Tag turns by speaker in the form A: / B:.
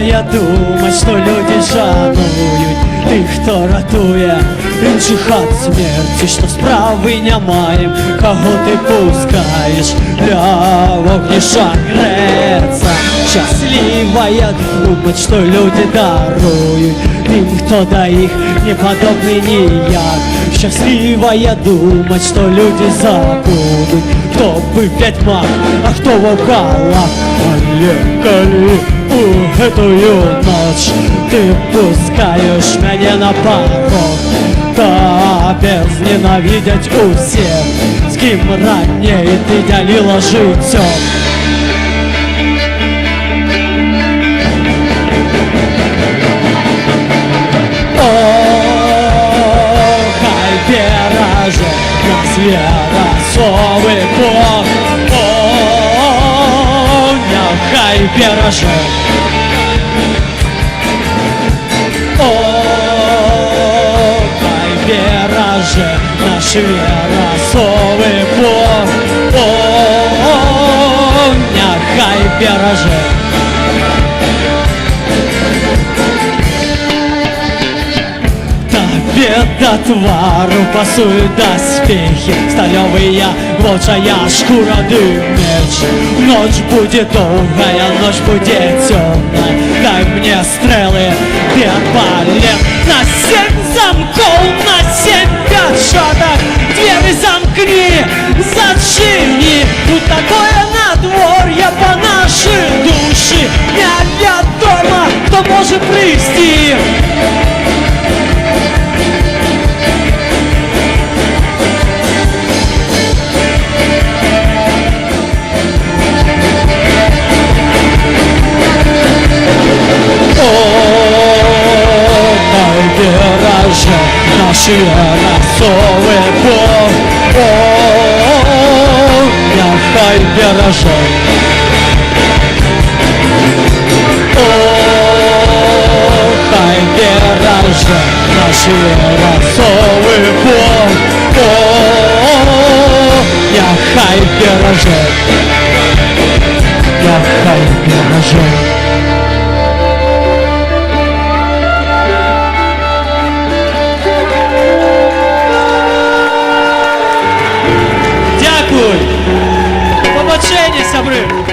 A: я думать, що люди шанують тих, хто рятує інших від смерті, що справи не маєм, кого ти пускаєш для вогніша греться. Щаслива думать, що люди дарують тим, хто до їх не подобний ніяк. Щаслива думать, що люди забудуть, хто вип'ять мак, а хто вокалах. Але коли у эту ночь ты пускаешь меня на порог, тебе зненавидят у всех, с кем ранее ты делила життя. Береже нас веросовый Бог, нехай береже. Хай береже наш веросовый Бог, нехай береже. До твару пасуют доспехи сталевые, волчья шкура дымеч. Ночь будет долгая, ночь будет темная, дай мне стрелы и арбалет. На 7 замков, на 7 перчаток, двери замкни, зачини. Тут такое надворье по нашей душе, неведомо, кто может прийти. Береже наш веросовый Бог, нехай береже. Хай береже наш веросовый Бог, нехай береже, нехай береже. Побачення, сябри!